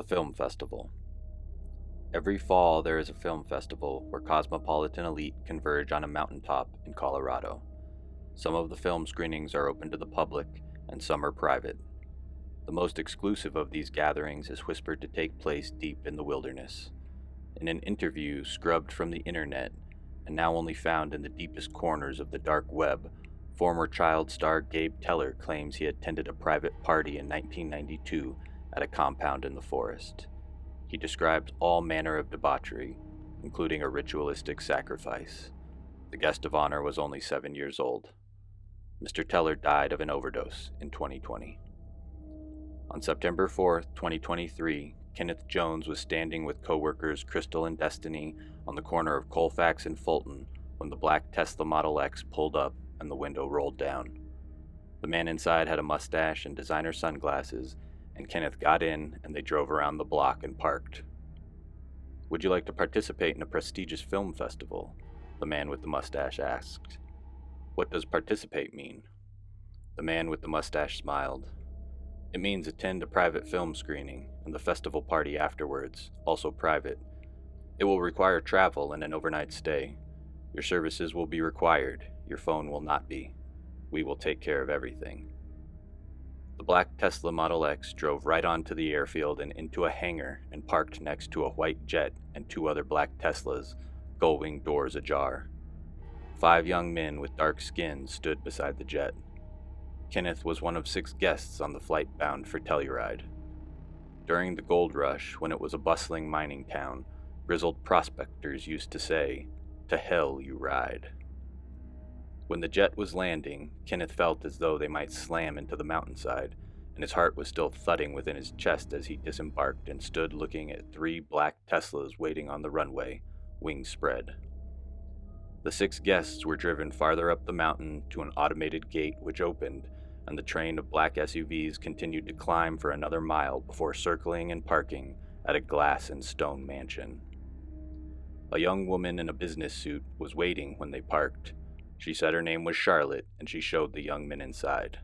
The Film Festival. Every fall, there is a film festival where cosmopolitan elite converge on a mountaintop in Colorado. Some of the film screenings are open to the public, and some are private. The most exclusive of these gatherings is whispered to take place deep in the wilderness. In an interview scrubbed from the internet, and now only found in the deepest corners of the dark web, former child star Gabe Teller claims he attended a private party in 1992 at a compound in the forest. He describes all manner of debauchery, including a ritualistic sacrifice. The guest of honor was only 7 years old. Mr. Teller died of an overdose in 2020. On September 4, 2023, Kenneth Jones was standing with co-workers Crystal and Destiny on the corner of Colfax and Fulton when the black Tesla Model X pulled up and the window rolled down. The man inside had a mustache and designer sunglasses, and Kenneth got in and they drove around the block and parked. "Would you like to participate in a prestigious film festival?" the man with the mustache asked. "What does participate mean?" The man with the mustache smiled. "It means attend a private film screening and the festival party afterwards, also private. It will require travel and an overnight stay. Your services will be required, your phone will not be. We will take care of everything." The black Tesla Model X drove right onto the airfield and into a hangar and parked next to a white jet and two other black Teslas, gull-wing doors ajar. 5 young men with dark skin stood beside the jet. Kenneth was one of 6 guests on the flight bound for Telluride. During the gold rush, when it was a bustling mining town, grizzled prospectors used to say, "To hell you ride." When the jet was landing, Kenneth felt as though they might slam into the mountainside, and his heart was still thudding within his chest as he disembarked and stood looking at 3 black Teslas waiting on the runway, wings spread. The 6 guests were driven farther up the mountain to an automated gate which opened, and the train of black SUVs continued to climb for another mile before circling and parking at a glass and stone mansion. A young woman in a business suit was waiting when they parked. She said her name was Charlotte, and she showed the young men inside.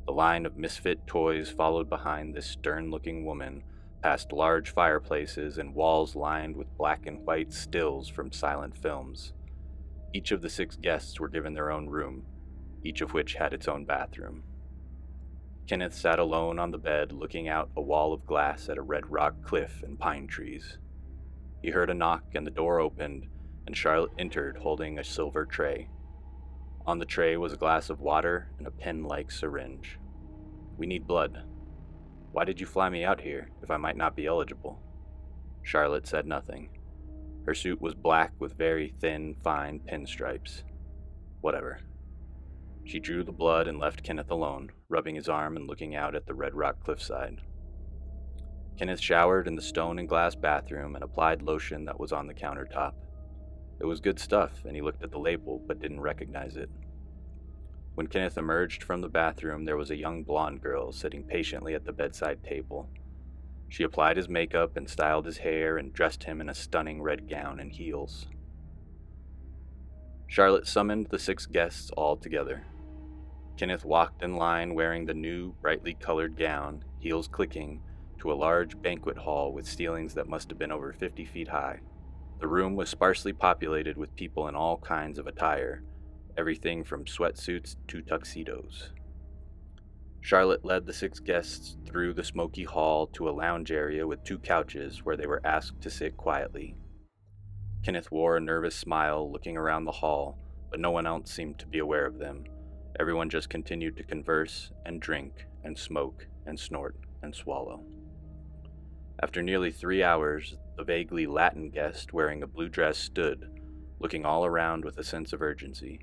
The line of misfit toys followed behind this stern-looking woman, past large fireplaces and walls lined with black and white stills from silent films. Each of the 6 guests were given their own room, each of which had its own bathroom. Kenneth sat alone on the bed looking out a wall of glass at a red rock cliff and pine trees. He heard a knock and the door opened, and Charlotte entered holding a silver tray. On the tray was a glass of water and a pen-like syringe. "We need blood." "Why did you fly me out here, if I might not be eligible?" Charlotte said nothing. Her suit was black with very thin, fine pinstripes. "Whatever." She drew the blood and left Kenneth alone, rubbing his arm and looking out at the red rock cliffside. Kenneth showered in the stone and glass bathroom and applied lotion that was on the countertop. It was good stuff, and he looked at the label but didn't recognize it. When Kenneth emerged from the bathroom, there was a young blonde girl sitting patiently at the bedside table. She applied his makeup and styled his hair and dressed him in a stunning red gown and heels. Charlotte summoned the 6 guests all together. Kenneth walked in line wearing the new, brightly colored gown, heels clicking, to a large banquet hall with ceilings that must have been over 50 feet high. The room was sparsely populated with people in all kinds of attire, everything from sweatsuits to tuxedos. Charlotte led the 6 guests through the smoky hall to a lounge area with 2 couches where they were asked to sit quietly. Kenneth wore a nervous smile looking around the hall, but no one else seemed to be aware of them. Everyone just continued to converse and drink and smoke and snort and swallow. After nearly 3 hours, the vaguely Latin guest wearing a blue dress stood, looking all around with a sense of urgency.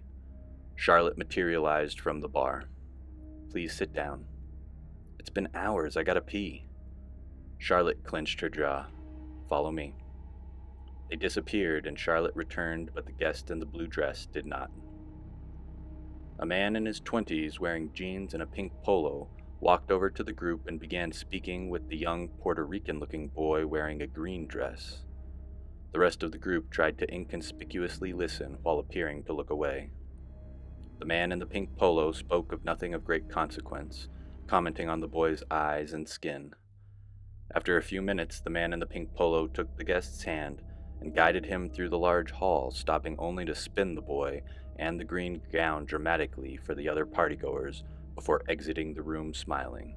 Charlotte materialized from the bar. "Please sit down." "It's been hours, I gotta pee." Charlotte clenched her jaw. "Follow me." They disappeared and Charlotte returned, but the guest in the blue dress did not. A man in his 20s wearing jeans and a pink polo walked over to the group and began speaking with the young Puerto Rican-looking boy wearing a green dress. The rest of the group tried to inconspicuously listen while appearing to look away. The man in the pink polo spoke of nothing of great consequence, commenting on the boy's eyes and skin. After a few minutes, the man in the pink polo took the guest's hand and guided him through the large hall, stopping only to spin the boy and the green gown dramatically for the other partygoers before exiting the room smiling.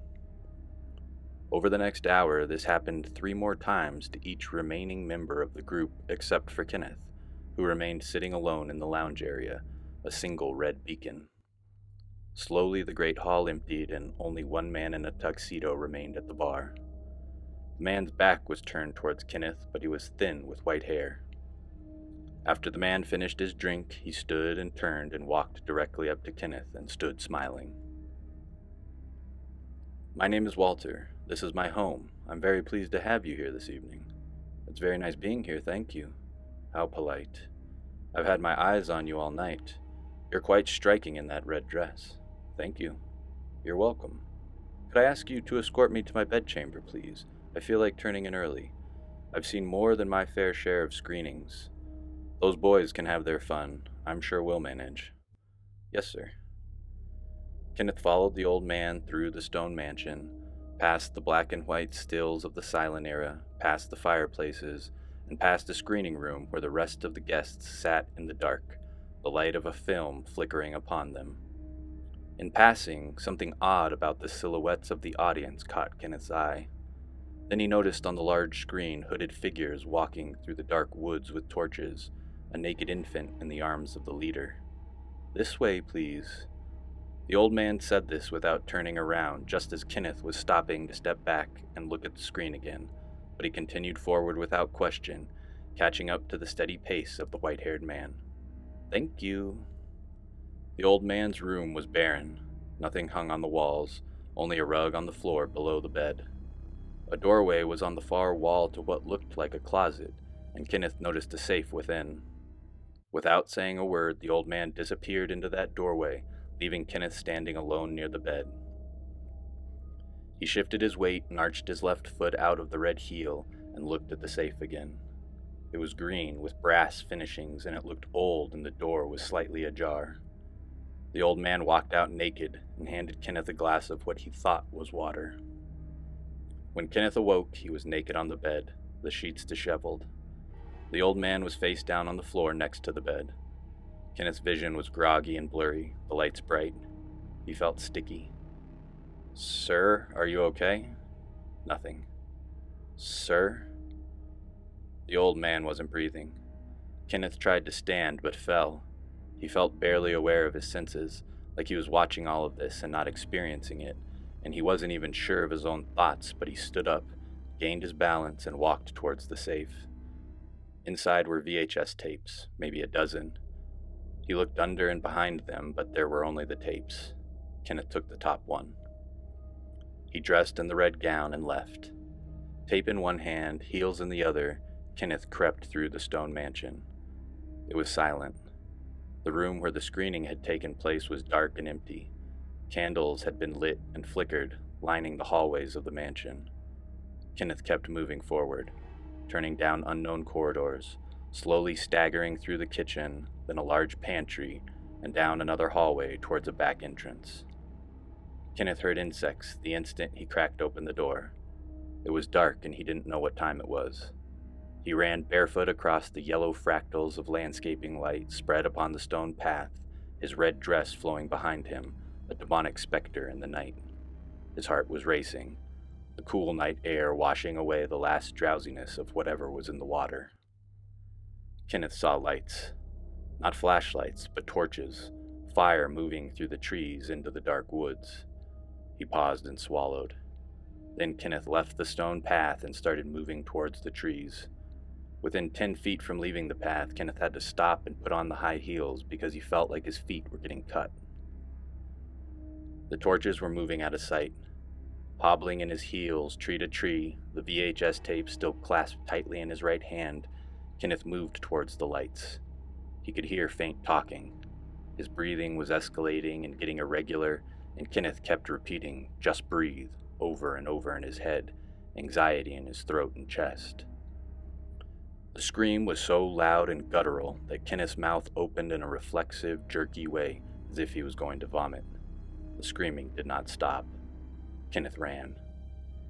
Over the next hour, this happened 3 more times to each remaining member of the group except for Kenneth, who remained sitting alone in the lounge area, a single red beacon. Slowly, the great hall emptied, and only one man in a tuxedo remained at the bar. The man's back was turned towards Kenneth, but he was thin with white hair. After the man finished his drink, he stood and turned and walked directly up to Kenneth and stood smiling. "My name is Walter. This is my home. I'm very pleased to have you here this evening." "It's very nice being here, thank you." "How polite. I've had my eyes on you all night. You're quite striking in that red dress." "Thank you." "You're welcome. Could I ask you to escort me to my bedchamber, please? I feel like turning in early. I've seen more than my fair share of screenings. Those boys can have their fun. I'm sure we'll manage." "Yes, sir." Kenneth followed the old man through the stone mansion, past the black and white stills of the silent era, past the fireplaces, and past a screening room where the rest of the guests sat in the dark, the light of a film flickering upon them. In passing, something odd about the silhouettes of the audience caught Kenneth's eye. Then he noticed on the large screen hooded figures walking through the dark woods with torches, a naked infant in the arms of the leader. "This way, please." The old man said this without turning around, just as Kenneth was stopping to step back and look at the screen again, but he continued forward without question, catching up to the steady pace of the white-haired man. "Thank you." The old man's room was barren. Nothing hung on the walls, only a rug on the floor below the bed. A doorway was on the far wall to what looked like a closet, and Kenneth noticed a safe within. Without saying a word, the old man disappeared into that doorway, leaving Kenneth standing alone near the bed. He shifted his weight and arched his left foot out of the red heel and looked at the safe again. It was green with brass finishings, and it looked old, and the door was slightly ajar. The old man walked out naked and handed Kenneth a glass of what he thought was water. When Kenneth awoke, he was naked on the bed, the sheets disheveled. The old man was face down on the floor next to the bed. Kenneth's vision was groggy and blurry, the lights bright. He felt sticky. "Sir, are you okay?" "Nothing." "Sir?" The old man wasn't breathing. Kenneth tried to stand, but fell. He felt barely aware of his senses, like he was watching all of this and not experiencing it, and he wasn't even sure of his own thoughts, but he stood up, gained his balance, and walked towards the safe. Inside were VHS tapes, maybe a dozen. He looked under and behind them, but there were only the tapes. Kenneth took the top one. He dressed in the red gown and left. Tape in one hand, heels in the other, Kenneth crept through the stone mansion. It was silent. The room where the screening had taken place was dark and empty. Candles had been lit and flickered, lining the hallways of the mansion. Kenneth kept moving forward, turning down unknown corridors, slowly staggering through the kitchen, then a large pantry, and down another hallway towards a back entrance. Kenneth heard insects the instant he cracked open the door. It was dark and he didn't know what time it was. He ran barefoot across the yellow fractals of landscaping light spread upon the stone path, his red dress flowing behind him, a demonic specter in the night. His heart was racing, the cool night air washing away the last drowsiness of whatever was in the water. Kenneth saw lights. Not flashlights, but torches, fire moving through the trees into the dark woods. He paused and swallowed. Then Kenneth left the stone path and started moving towards the trees. Within 10 feet from leaving the path, Kenneth had to stop and put on the high heels because he felt like his feet were getting cut. The torches were moving out of sight. Hobbling in his heels, tree to tree, the VHS tape still clasped tightly in his right hand, Kenneth moved towards the lights. He could hear faint talking. His breathing was escalating and getting irregular, and Kenneth kept repeating, "Just breathe," over and over in his head, anxiety in his throat and chest. The scream was so loud and guttural that Kenneth's mouth opened in a reflexive, jerky way, as if he was going to vomit. The screaming did not stop. Kenneth ran.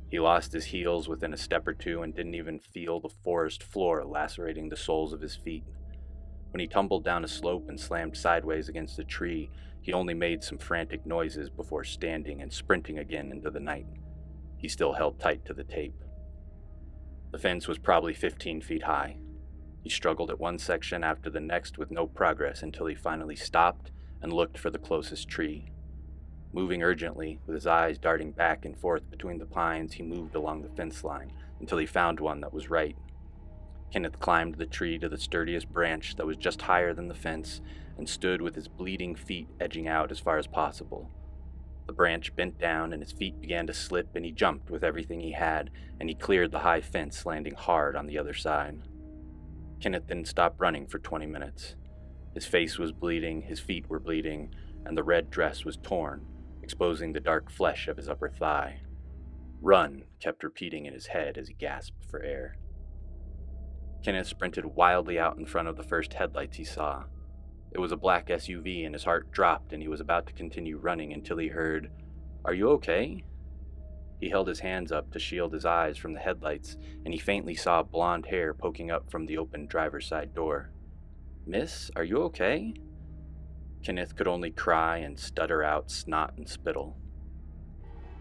He lost his heels within a step or two and didn't even feel the forest floor lacerating the soles of his feet. When he tumbled down a slope and slammed sideways against a tree, he only made some frantic noises before standing and sprinting again into the night. He still held tight to the tape. The fence was probably 15 feet high. He struggled at one section after the next with no progress until he finally stopped and looked for the closest tree. Moving urgently, with his eyes darting back and forth between the pines, he moved along the fence line until he found one that was right. Kenneth climbed the tree to the sturdiest branch that was just higher than the fence and stood with his bleeding feet edging out as far as possible. The branch bent down and his feet began to slip, and he jumped with everything he had, and he cleared the high fence, landing hard on the other side. Kenneth didn't stop running for 20 minutes. His face was bleeding, his feet were bleeding, and the red dress was torn, exposing the dark flesh of his upper thigh. "Run," kept repeating in his head as he gasped for air. Kenneth sprinted wildly out in front of the first headlights he saw. It was a black SUV, and his heart dropped, and he was about to continue running until he heard, "Are you okay?" He held his hands up to shield his eyes from the headlights, and he faintly saw blonde hair poking up from the open driver's side door. "Miss, are you okay?" Kenneth could only cry and stutter out snot and spittle.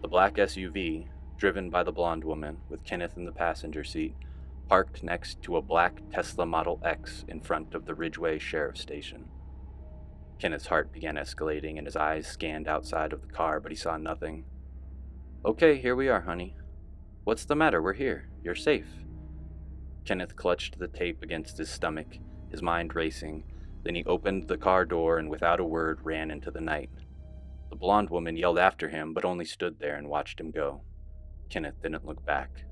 The black SUV, driven by the blonde woman with Kenneth in the passenger seat, parked next to a black Tesla Model X in front of the Ridgeway Sheriff's Station. Kenneth's heart began escalating and his eyes scanned outside of the car, but he saw nothing. "Okay, here we are, honey. What's the matter? We're here. You're safe." Kenneth clutched the tape against his stomach, his mind racing. Then he opened the car door and without a word ran into the night. The blonde woman yelled after him, but only stood there and watched him go. Kenneth didn't look back.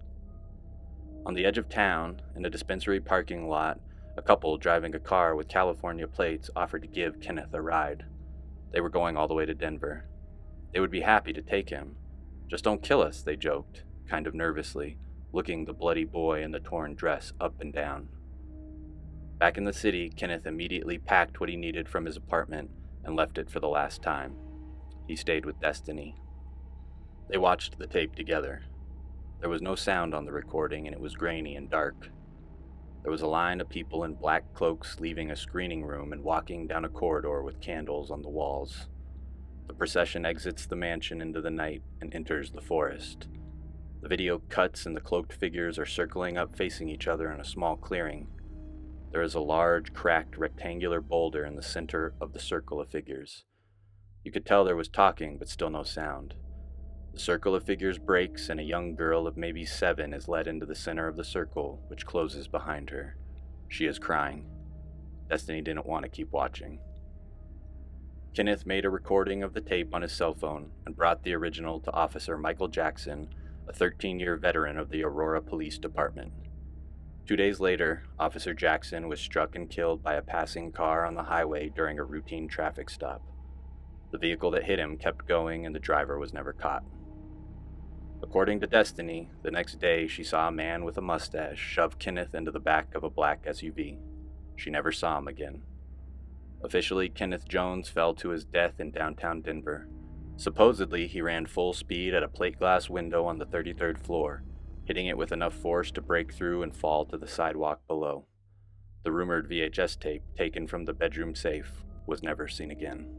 On the edge of town, in a dispensary parking lot, a couple driving a car with California plates offered to give Kenneth a ride. They were going all the way to Denver. They would be happy to take him. "Just don't kill us," they joked, kind of nervously, looking the bloody boy in the torn dress up and down. Back in the city, Kenneth immediately packed what he needed from his apartment and left it for the last time. He stayed with Destiny. They watched the tape together. There was no sound on the recording, and it was grainy and dark. There was a line of people in black cloaks leaving a screening room and walking down a corridor with candles on the walls. The procession exits the mansion into the night and enters the forest. The video cuts and the cloaked figures are circling up facing each other in a small clearing. There is a large, cracked, rectangular boulder in the center of the circle of figures. You could tell there was talking, but still no sound. The circle of figures breaks, and a young girl of maybe 7 is led into the center of the circle, which closes behind her. She is crying. Destiny didn't want to keep watching. Kenneth made a recording of the tape on his cell phone and brought the original to Officer Michael Jackson, a 13-year veteran of the Aurora Police Department. 2 days later, Officer Jackson was struck and killed by a passing car on the highway during a routine traffic stop. The vehicle that hit him kept going, and the driver was never caught. According to Destiny, the next day she saw a man with a mustache shove Kenneth into the back of a black SUV. She never saw him again. Officially, Kenneth Jones fell to his death in downtown Denver. Supposedly, he ran full speed at a plate glass window on the 33rd floor, hitting it with enough force to break through and fall to the sidewalk below. The rumored VHS tape taken from the bedroom safe was never seen again.